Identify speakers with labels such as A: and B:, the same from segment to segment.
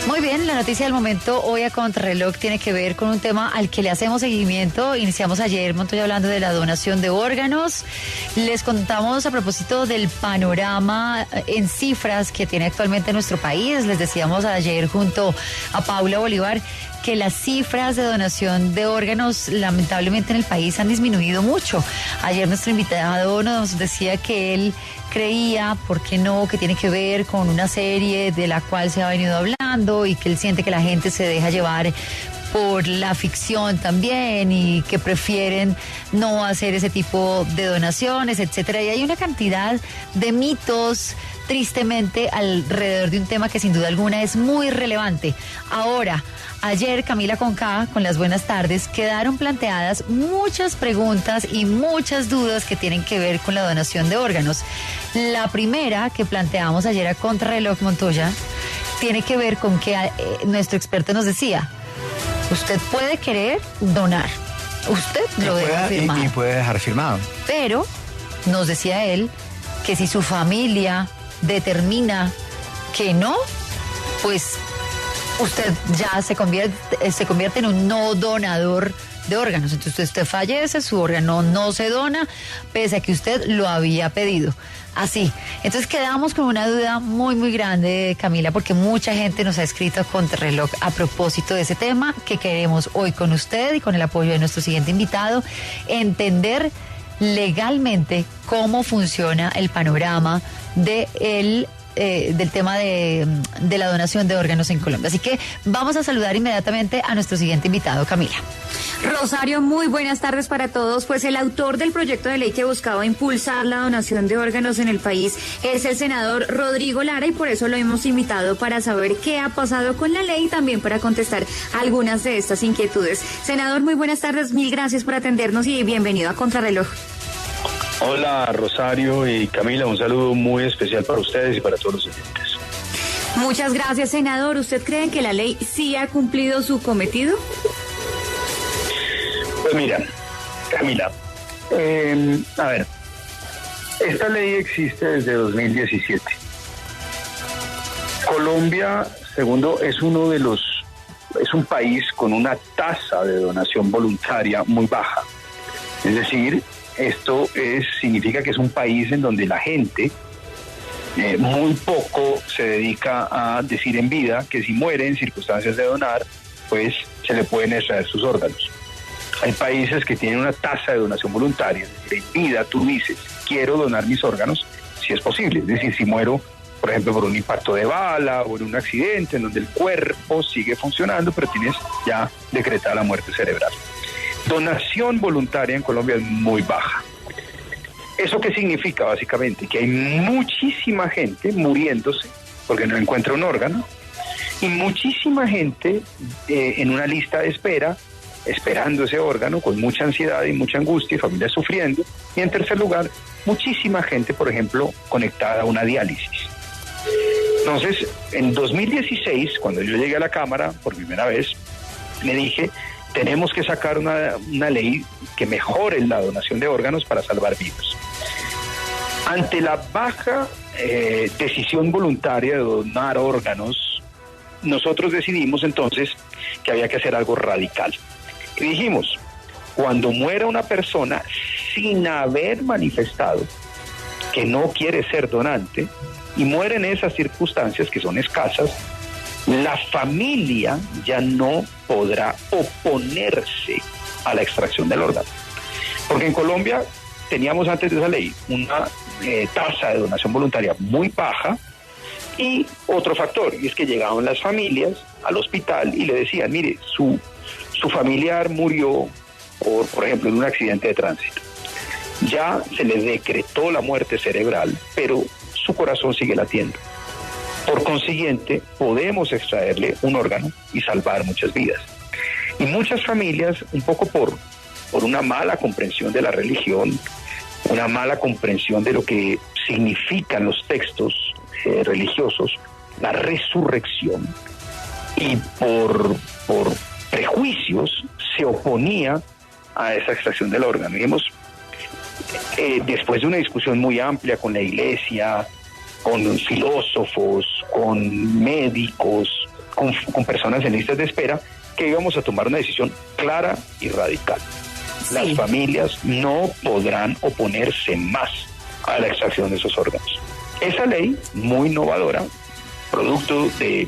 A: Muy bien, la noticia del momento hoy a Contrarreloj tiene que ver con un tema al que le hacemos seguimiento. Iniciamos ayer, Montoya, hablando de la donación de órganos. Les contamos a propósito del panorama en cifras que tiene actualmente nuestro país. Les decíamos ayer junto a Paula Bolívar que las cifras de donación de órganos lamentablemente en el país han disminuido mucho. Ayer nuestro invitado nos decía que él creía, ¿por qué no?, que tiene que ver con una serie de la cual se ha venido hablando y que él siente que la gente se deja llevar por la ficción también y que prefieren no hacer ese tipo de donaciones, etcétera. Y hay una cantidad de mitos, tristemente, alrededor de un tema que sin duda alguna es muy relevante. Ahora, ayer, Camila Conca, con las buenas tardes, quedaron planteadas muchas preguntas y muchas dudas que tienen que ver con la donación de órganos. La primera que planteamos ayer a Contrarreloj, Montoya, tiene que ver con que nuestro experto nos decía: usted puede querer donar, usted lo deja firmar.
B: Y puede dejar firmado.
A: Pero nos decía él que si su familia determina que no, pues usted ya se convierte en un no donador de órganos. Entonces usted fallece, su órgano no se dona, pese a que usted lo había pedido. Así. Entonces quedamos con una duda muy, muy grande, Camila, porque mucha gente nos ha escrito a Contrarreloj a propósito de ese tema que queremos hoy con usted y con el apoyo de nuestro siguiente invitado, entender legalmente cómo funciona el panorama del tema de la donación de órganos en Colombia. Así que vamos a saludar inmediatamente a nuestro siguiente invitado, Camila.
C: Rosario, muy buenas tardes para todos. Pues el autor del proyecto de ley que buscaba impulsar la donación de órganos en el país es el senador Rodrigo Lara, y por eso lo hemos invitado para saber qué ha pasado con la ley y también para contestar algunas de estas inquietudes. Senador, muy buenas tardes, mil gracias por atendernos y bienvenido a Contrarreloj.
D: Hola Rosario y Camila, un saludo muy especial para ustedes y para todos los oyentes.
C: Muchas gracias, senador. ¿Usted cree que la ley sí ha cumplido su cometido?
D: Pues mira, Camila, a ver, esta ley existe desde 2017. Colombia, segundo, es un país con una tasa de donación voluntaria muy baja. Es decir, esto significa que es un país en donde la gente muy poco se dedica a decir en vida que si muere en circunstancias de donar, pues se le pueden extraer sus órganos. Hay países que tienen una tasa de donación voluntaria, es decir, en vida tú dices, quiero donar mis órganos, si es posible. Es decir, si muero, por ejemplo, por un impacto de bala o en un accidente en donde el cuerpo sigue funcionando, pero tienes ya decretada la muerte cerebral. Donación voluntaria en Colombia es muy baja. ¿Eso qué significa básicamente? Que hay muchísima gente muriéndose porque no encuentra un órgano y muchísima gente en una lista de espera, esperando ese órgano con mucha ansiedad y mucha angustia y familias sufriendo. Y en tercer lugar, muchísima gente, por ejemplo, conectada a una diálisis. Entonces, en 2016, cuando yo llegué a la Cámara por primera vez, le dije: tenemos que sacar una ley que mejore la donación de órganos para salvar vidas. Ante la baja decisión voluntaria de donar órganos, nosotros decidimos entonces que había que hacer algo radical. Y dijimos, cuando muera una persona sin haber manifestado que no quiere ser donante y muere en esas circunstancias que son escasas, la familia ya no podrá oponerse a la extracción del órgano. Porque en Colombia teníamos antes de esa ley una tasa de donación voluntaria muy baja y otro factor, y es que llegaban las familias al hospital y le decían, mire, su familiar murió por ejemplo, en un accidente de tránsito. Ya se le decretó la muerte cerebral, pero su corazón sigue latiendo. Por consiguiente, podemos extraerle un órgano y salvar muchas vidas. Y muchas familias, un poco por una mala comprensión de la religión, una mala comprensión de lo que significan los textos religiosos, la resurrección, y por prejuicios se oponía a esa extracción del órgano. Y después de una discusión muy amplia con la iglesia, con filósofos, con médicos, con personas en listas de espera, que íbamos a tomar una decisión clara y radical. Sí. Las familias no podrán oponerse más a la extracción de esos órganos. Esa ley, muy innovadora, producto de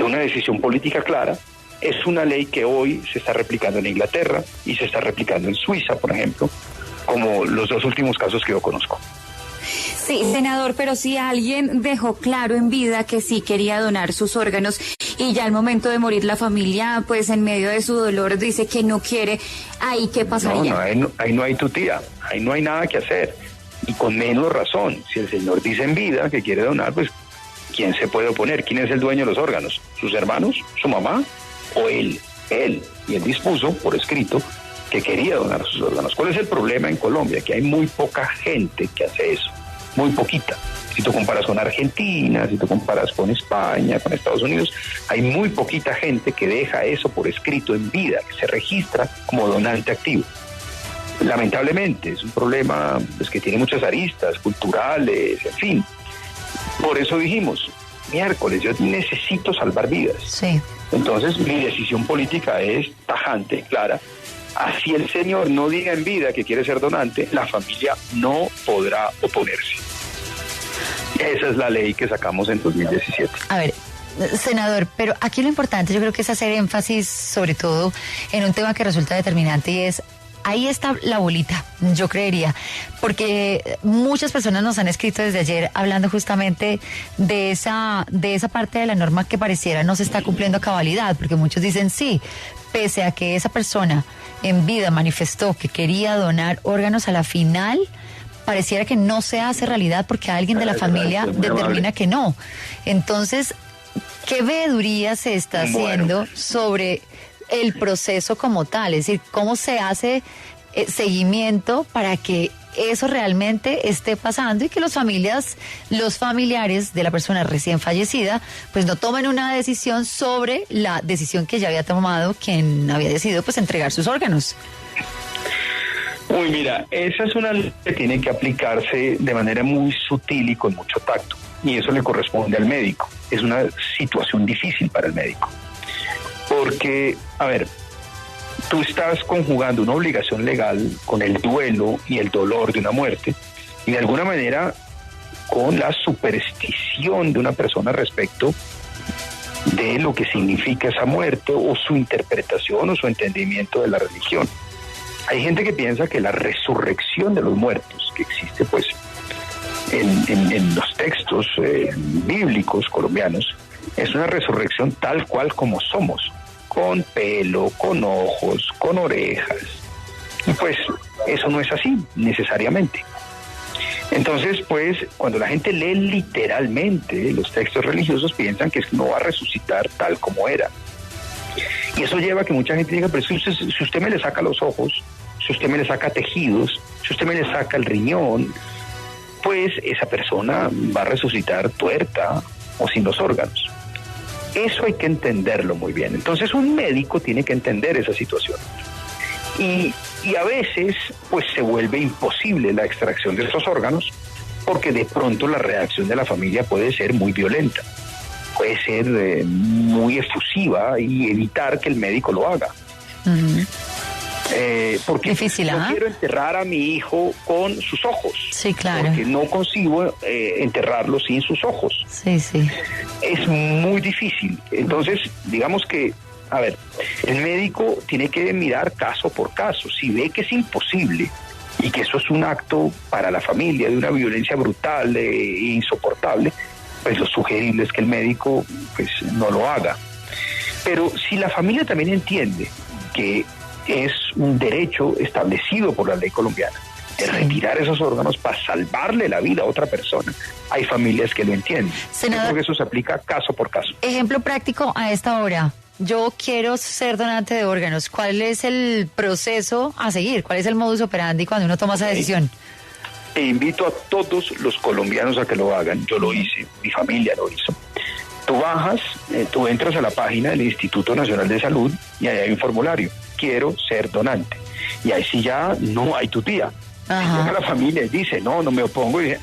D: una decisión política clara, es una ley que hoy se está replicando en Inglaterra y se está replicando en Suiza, por ejemplo, como los dos últimos casos que yo conozco.
C: Sí, senador, pero si alguien dejó claro en vida que sí quería donar sus órganos y ya al momento de morir la familia, pues en medio de su dolor dice que no quiere, ¿ahí qué pasaría?
D: Ahí no hay tutía, ahí no hay nada que hacer. Y con menos razón, si el señor dice en vida que quiere donar, pues ¿quién se puede oponer? ¿Quién es el dueño de los órganos? ¿Sus hermanos? ¿Su mamá? ¿O él? Y él dispuso por escrito que quería donar sus órganos. ¿Cuál es el problema en Colombia? Que hay muy poca gente que hace eso, muy poquita. Si tú comparas con Argentina, si tú comparas con España, con Estados Unidos, hay muy poquita gente que deja eso por escrito en vida, que se registra como donante activo. Lamentablemente, es un problema pues, que tiene muchas aristas culturales, en fin. Por eso dijimos, miércoles, yo necesito salvar vidas.
A: Sí.
D: Entonces, mi decisión política es tajante, clara. Así el señor no diga en vida que quiere ser donante, la familia no podrá oponerse. Esa es la ley que sacamos en 2017.
A: A ver, senador, pero aquí lo importante yo creo que es hacer énfasis sobre todo en un tema que resulta determinante y es, ahí está la bolita, yo creería, porque muchas personas nos han escrito desde ayer hablando justamente de esa parte de la norma que pareciera no se está cumpliendo a cabalidad, porque muchos dicen sí, pese a que esa persona en vida manifestó que quería donar órganos, a la final pareciera que no se hace realidad porque alguien de la familia determina que no. Entonces, ¿qué veeduría se está haciendo sobre el proceso como tal? Es decir, ¿cómo se hace seguimiento para que eso realmente esté pasando y que los familiares de la persona recién fallecida pues no tomen una decisión sobre la decisión que ya había tomado quien había decidido pues entregar sus órganos?
D: Uy, mira, esa es una ley que tiene que aplicarse de manera muy sutil y con mucho tacto, y eso le corresponde al médico. Es una situación difícil para el médico, porque, a ver, tú estás conjugando una obligación legal con el duelo y el dolor de una muerte, y de alguna manera con la superstición de una persona respecto de lo que significa esa muerte o su interpretación o su entendimiento de la religión. Hay gente que piensa que la resurrección de los muertos, que existe pues en los textos bíblicos colombianos, es una resurrección tal cual como somos, con pelo, con ojos, con orejas. Y pues eso no es así necesariamente. Entonces, pues, cuando la gente lee literalmente los textos religiosos, piensan que no va a resucitar tal como era. Y eso lleva a que mucha gente diga, pero si usted me le saca los ojos, si usted me le saca tejidos, si usted me le saca el riñón, pues esa persona va a resucitar tuerta o sin los órganos. Eso hay que entenderlo muy bien. Entonces un médico tiene que entender esa situación. Y a veces pues se vuelve imposible la extracción de esos órganos porque de pronto la reacción de la familia puede ser muy violenta, puede ser muy efusiva y evitar que el médico lo haga.
A: Uh-huh.
D: Porque
A: difícil,
D: no quiero enterrar a mi hijo con sus ojos.
A: Sí, claro.
D: Porque no consigo enterrarlo sin sus ojos.
A: Sí, sí.
D: Es muy difícil. Entonces, digamos que, a ver, el médico tiene que mirar caso por caso. Si ve que es imposible y que eso es un acto para la familia de una violencia brutal e insoportable, pues lo sugerible es que el médico pues no lo haga. Pero si la familia también entiende que es un derecho establecido por la ley colombiana de retirar esos órganos para salvarle la vida a otra persona, hay familias que lo entienden.
A: Senador,
D: yo creo que eso se aplica caso por caso.
A: Ejemplo práctico a esta hora. Yo quiero ser donante de órganos. ¿Cuál es el proceso a seguir? ¿Cuál es el modus operandi cuando uno toma esa decisión?
D: Te invito a todos los colombianos a que lo hagan. Yo lo hice, mi familia lo hizo. Tú bajas, tú entras a la página del Instituto Nacional de Salud y ahí hay un formulario. Quiero ser donante. Y ahí sí ya no hay tutía. Si llega la familia y dice, no me opongo, y dice,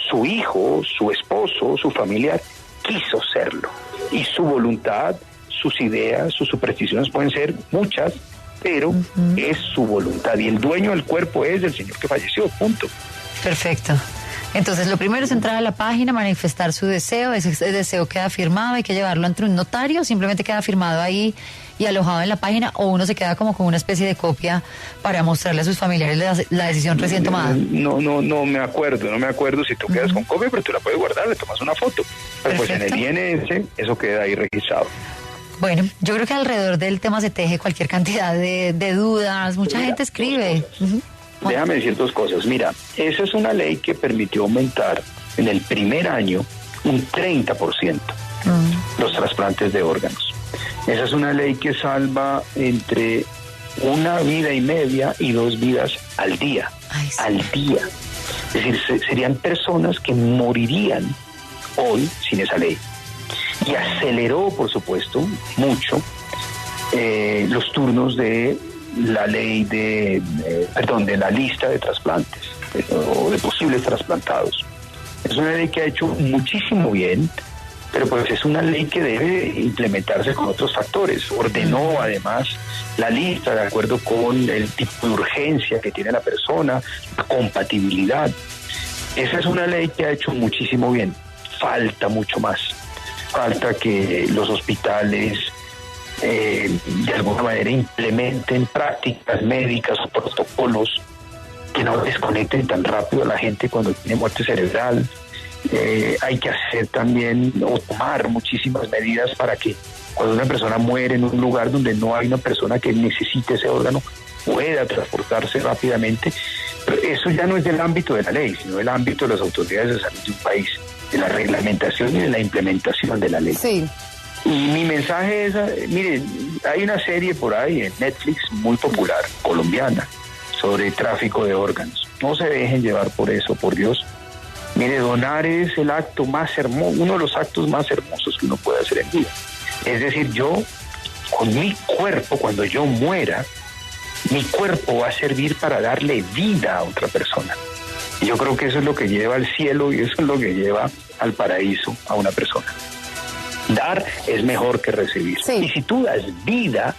D: su hijo, su esposo, su familiar quiso serlo. Y su voluntad, sus ideas, sus supersticiones pueden ser muchas, pero es su voluntad. Y el dueño del cuerpo es el señor que falleció, punto.
A: Perfecto. Entonces, lo primero es entrar a la página, manifestar su deseo. Ese deseo queda firmado, hay que llevarlo ante un notario, simplemente queda firmado ahí y alojado en la página, o uno se queda como con una especie de copia para mostrarle a sus familiares la decisión recién tomada.
D: No me acuerdo si tú quedas con copia, pero tú la puedes guardar, le tomas una foto. Pero pues en el INS eso queda ahí registrado.
A: Bueno, yo creo que alrededor del tema se teje cualquier cantidad de dudas, mucha gente escribe.
D: Déjame decir dos cosas. Mira, esa es una ley que permitió aumentar en el primer año un 30% los trasplantes de órganos. Esa es una ley que salva entre 1 vida y media y 2 vidas al día.
A: Ay, sí.
D: Al día. Es decir, serían personas que morirían hoy sin esa ley. Y aceleró, por supuesto, mucho los turnos de la ley de la lista de trasplantes o de posibles trasplantados. Es una ley que ha hecho muchísimo bien, pero pues es una ley que debe implementarse con otros factores. Ordenó además la lista de acuerdo con el tipo de urgencia que tiene la persona, la compatibilidad. Esa es una ley que ha hecho muchísimo bien. Falta mucho más. Falta que los hospitales de alguna manera implementen prácticas médicas o protocolos que no desconecten tan rápido a la gente cuando tiene muerte cerebral. Hay que hacer también o tomar muchísimas medidas para que cuando una persona muere en un lugar donde no hay una persona que necesite ese órgano pueda transportarse rápidamente. Pero eso ya no es del ámbito de la ley, sino del ámbito de las autoridades de salud de un país, de la reglamentación y de la implementación de la ley.
A: Sí.
D: Y mi mensaje es, miren, hay una serie por ahí en Netflix muy popular, colombiana, sobre tráfico de órganos. No se dejen llevar por eso, por Dios. Mire, donar es el acto más hermoso, uno de los actos más hermosos que uno puede hacer en vida. Es decir, yo, con mi cuerpo, cuando yo muera, mi cuerpo va a servir para darle vida a otra persona. Y yo creo que eso es lo que lleva al cielo y eso es lo que lleva al paraíso a una persona. Dar es mejor que recibir.
C: Sí.
D: Y si tú das vida,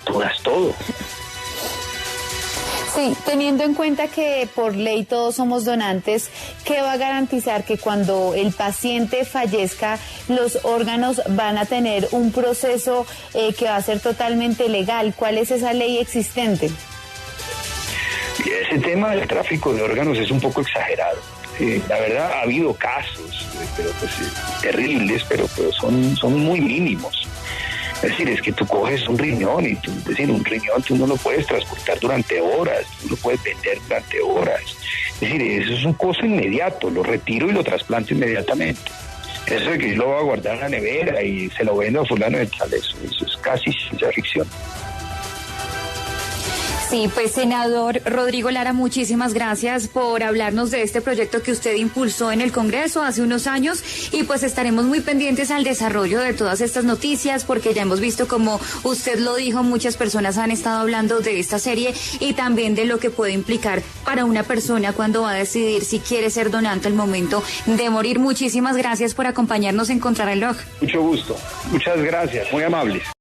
D: tú das todo.
C: Sí, teniendo en cuenta que por ley todos somos donantes, ¿qué va a garantizar que cuando el paciente fallezca los órganos van a tener un proceso que va a ser totalmente legal? ¿Cuál es esa ley existente?
D: Ese tema del tráfico de órganos es un poco exagerado. La verdad ha habido casos, pero pues, terribles, pero son muy mínimos. Es decir, es que tú coges un riñón y un riñón tú no lo puedes transportar durante horas, tú lo puedes vender durante horas. Es decir, eso es un costo inmediato, lo retiro y lo trasplanto inmediatamente. Eso de que yo lo voy a guardar en la nevera y se lo vendo a fulano de tal, eso es casi ciencia ficción.
C: Sí, pues senador Rodrigo Lara, muchísimas gracias por hablarnos de este proyecto que usted impulsó en el Congreso hace unos años y pues estaremos muy pendientes al desarrollo de todas estas noticias porque ya hemos visto, como usted lo dijo, muchas personas han estado hablando de esta serie y también de lo que puede implicar para una persona cuando va a decidir si quiere ser donante al momento de morir. Muchísimas gracias por acompañarnos en Contrarreloj.
D: Mucho gusto, muchas gracias, muy amables.